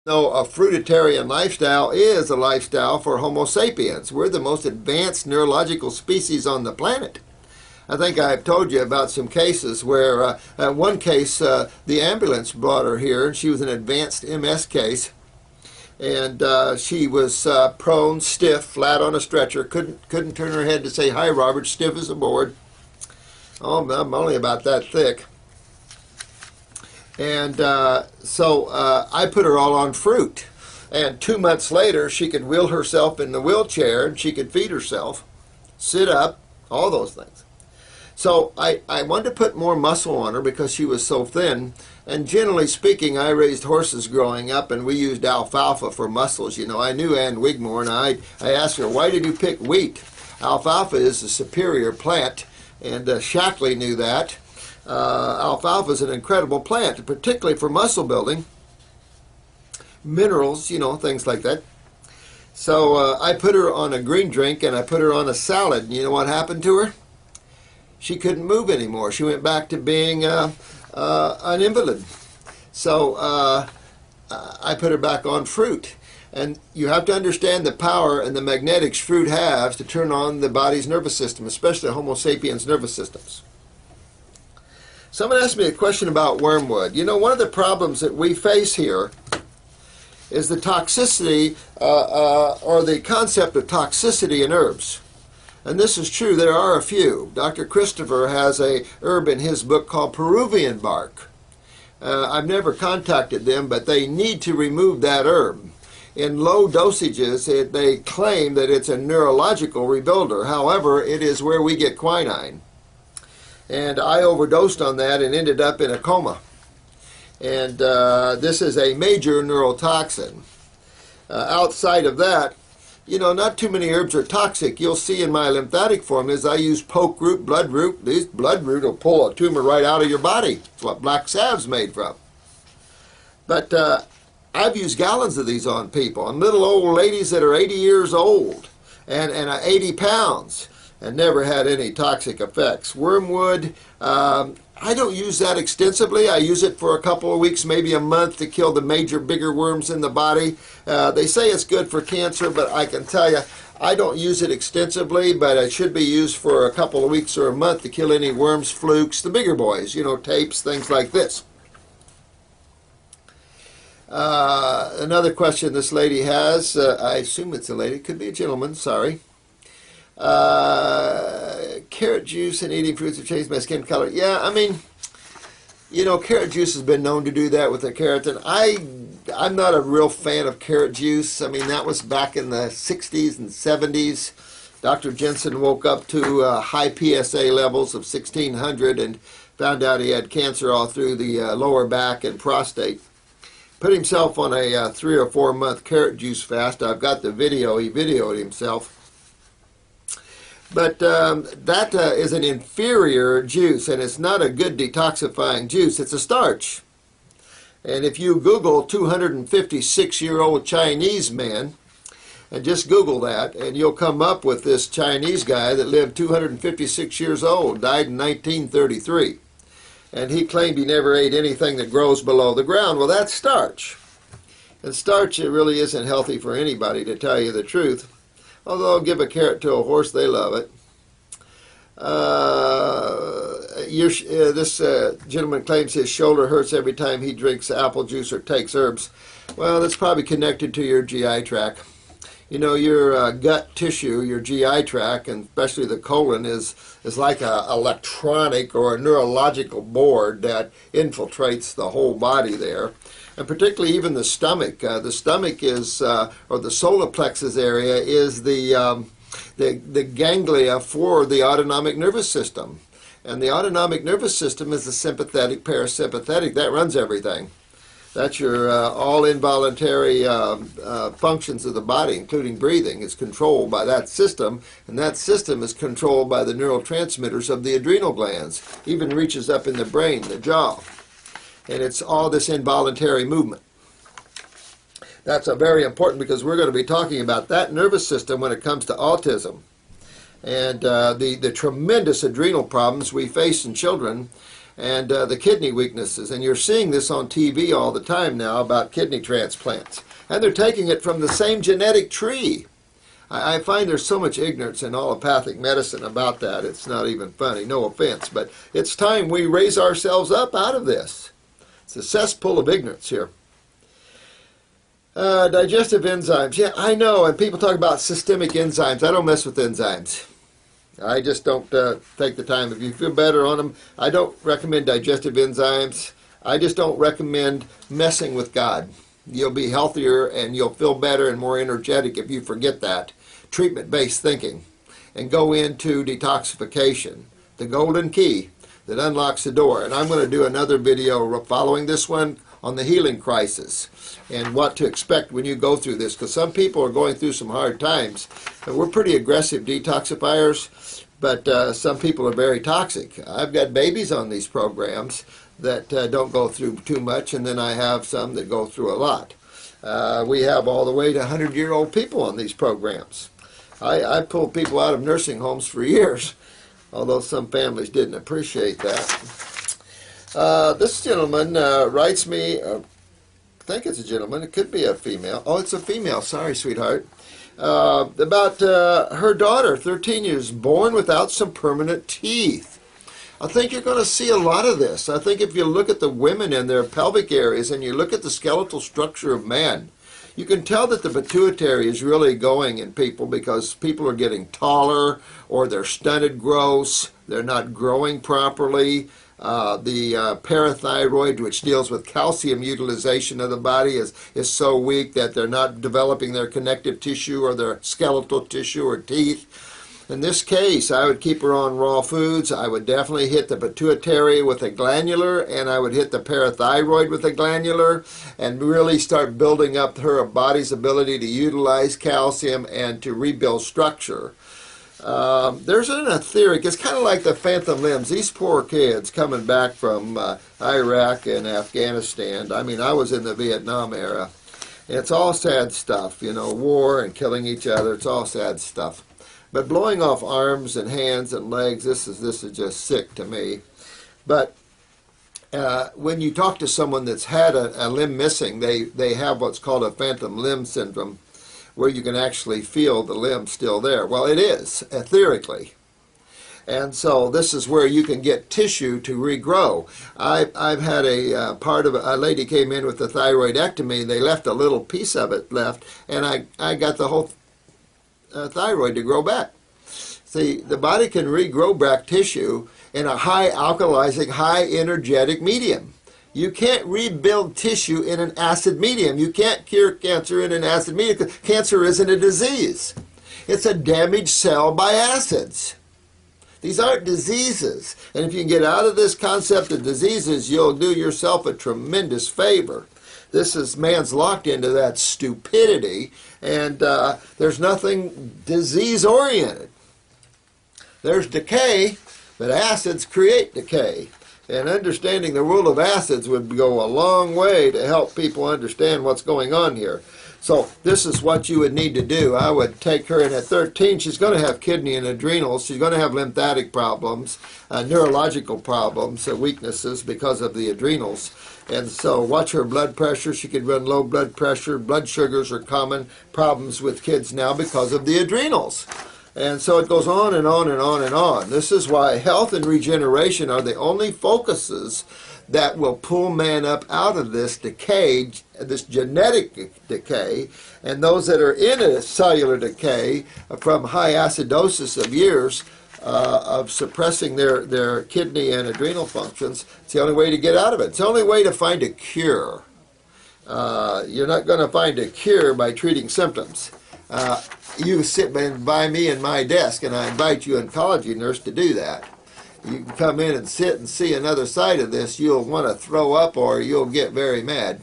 No, a fruitarian lifestyle is a lifestyle for Homo sapiens. We're the most advanced neurological species on the planet. I think I've told you about some cases where, one case, the ambulance brought her here, and she was an advanced MS case, and she was prone, stiff, flat on a stretcher, couldn't turn her head to say, "Hi, Robert," stiff as a board. Oh, I'm only about that thick. And so I put her all on fruit. And 2 months later, she could wheel herself in the wheelchair, and she could feed herself, sit up, all those things. So I wanted to put more muscle on her because she was so thin. And generally speaking, I raised horses growing up, and we used alfalfa for muscles. You know, I knew Ann Wigmore, and I asked her, "Why did you pick wheat? Alfalfa is a superior plant," and Shackley knew that. Alfalfa is an incredible plant, particularly for muscle building, minerals, you know, things like that. So I put her on a green drink, and I put her on a salad. And you know what happened to her? She couldn't move anymore. She went back to being an invalid. So I put her back on fruit. And you have to understand the power and the magnetics fruit has to turn on the body's nervous system, especially Homo sapiens nervous systems. Someone asked me a question about wormwood. You know, one of the problems that we face here is the toxicity or the concept of toxicity in herbs. And this is true. There are a few. Dr. Christopher has a herb in his book called Peruvian bark. I've never contacted them, but they need to remove that herb. In low dosages, they claim that it's a neurological rebuilder. However, it is where we get quinine. And I overdosed on that and ended up in a coma. And this is a major neurotoxin. Outside of that, you know, not too many herbs are toxic. You'll see in my lymphatic formulas, I use poke root, bloodroot. These bloodroot will pull a tumor right out of your body. It's what black salve's made from. But I've used gallons of these on people, on little old ladies that are 80 years old and 80 pounds. And never had any toxic effects. Wormwood, I don't use that extensively. I use it for a couple of weeks, maybe a month, to kill the major, bigger worms in the body. They say it's good for cancer, but I can tell you, I don't use it extensively, but it should be used for a couple of weeks or a month to kill any worms, flukes, the bigger boys, you know, tapes, things like this. Another question this lady has, I assume it's a lady, could be a gentleman, sorry. Carrot juice and eating fruits have changed my skin color. Yeah, I mean, you know, carrot juice has been known to do that with the keratin. I'm not a real fan of carrot juice. I mean, that was back in the 60s and 70s. Dr. Jensen woke up to high PSA levels of 1600 and found out he had cancer all through the lower back and prostate. Put himself on a 3 or 4 month carrot juice fast. I've got the video. He videoed himself. But that is an inferior juice, and it's not a good detoxifying juice. It's a starch. And if you Google 256-year-old Chinese man, and just Google that, and you'll come up with this Chinese guy that lived 256 years old, died in 1933. And he claimed he never ate anything that grows below the ground. Well, that's starch. And starch, it really isn't healthy for anybody, to tell you the truth. Although give a carrot to a horse, they love it. This gentleman claims his shoulder hurts every time he drinks apple juice or takes herbs. Well, that's probably connected to your GI tract. You know, your gut tissue, your GI tract, and especially the colon, is like an electronic or a neurological board that infiltrates the whole body there. And particularly even the stomach. The stomach is, or the solar plexus area, is the ganglia for the autonomic nervous system. And the autonomic nervous system is the sympathetic, parasympathetic. That runs everything. That's your all involuntary functions of the body, including breathing, is controlled by that system. And that system is controlled by the neurotransmitters of the adrenal glands. Even reaches up in the brain, the jaw. And it's all this involuntary movement. That's very important because we're going to be talking about that nervous system when it comes to autism. And the tremendous adrenal problems we face in children and the kidney weaknesses. And you're seeing this on TV all the time now about kidney transplants. And they're taking it from the same genetic tree. I find there's so much ignorance in allopathic medicine about that. It's not even funny, no offense. But it's time we raise ourselves up out of this. It's a cesspool of ignorance here. Digestive enzymes. Yeah, I know, and people talk about systemic enzymes. I don't mess with enzymes. I just don't take the time. If you feel better on them, I don't recommend digestive enzymes. I just don't recommend messing with God. You'll be healthier and you'll feel better and more energetic if you forget that treatment-based thinking and go into detoxification, the golden key that unlocks the door. And I'm going to do another video following this one on the healing crisis and what to expect when you go through this, because some people are going through some hard times. And we're pretty aggressive detoxifiers, but some people are very toxic. I've got babies on these programs that don't go through too much, and then I have some that go through a lot. We have all the way to 100-year-old people on these programs. I pulled people out of nursing homes for years, although some families didn't appreciate that. This gentleman writes me, I think it's a gentleman, it could be a female. Oh, it's a female, sorry, sweetheart. About her daughter, 13 years, born without some permanent teeth. I think you're going to see a lot of this. I think if you look at the women and their pelvic areas and you look at the skeletal structure of man, you can tell that the pituitary is really going in people because people are getting taller or they're stunted growths, they're not growing properly. The parathyroid, which deals with calcium utilization of the body, is so weak that they're not developing their connective tissue or their skeletal tissue or teeth. In this case, I would keep her on raw foods. I would definitely hit the pituitary with a glandular, and I would hit the parathyroid with a glandular, and really start building up her body's ability to utilize calcium and to rebuild structure. There's a theory, it's kind of like the phantom limbs. These poor kids coming back from Iraq and Afghanistan. I mean, I was in the Vietnam era. It's all sad stuff, you know, war and killing each other. It's all sad stuff. But blowing off arms and hands and legs, this is just sick to me. But when you talk to someone that's had a limb missing, they have what's called a phantom limb syndrome, where you can actually feel the limb still there. Well, it is, etherically. And so this is where you can get tissue to regrow. I've had a lady came in with a thyroidectomy. They left a little piece of it left, and I got the whole thyroid to grow back. See, the body can regrow back tissue in a high alkalizing, high energetic medium. You can't rebuild tissue in an acid medium. You can't cure cancer in an acid medium because cancer isn't a disease. It's a damaged cell by acids. These aren't diseases. And if you can get out of this concept of diseases, you'll do yourself a tremendous favor. This is, man's locked into that stupidity, and there's nothing disease-oriented. There's decay, but acids create decay. And understanding the rule of acids would go a long way to help people understand what's going on here. So this is what you would need to do. I would take her in at 13. She's going to have kidney and adrenals. She's going to have lymphatic problems, neurological problems, weaknesses because of the adrenals. And so watch her blood pressure. She could run low blood pressure. Blood sugars are common problems with kids now because of the adrenals. And so it goes on and on and on and on. This is why health and regeneration are the only focuses that will pull man up out of this decay, this genetic decay, and those that are in a cellular decay from high acidosis of years of suppressing their kidney and adrenal functions. It's the only way to get out of it. It's the only way to find a cure. You're not going to find a cure by treating symptoms. You sit by me in my desk, and I invite you, oncology nurse, to do that. You can come in and sit and see another side of this. You'll want to throw up or you'll get very mad.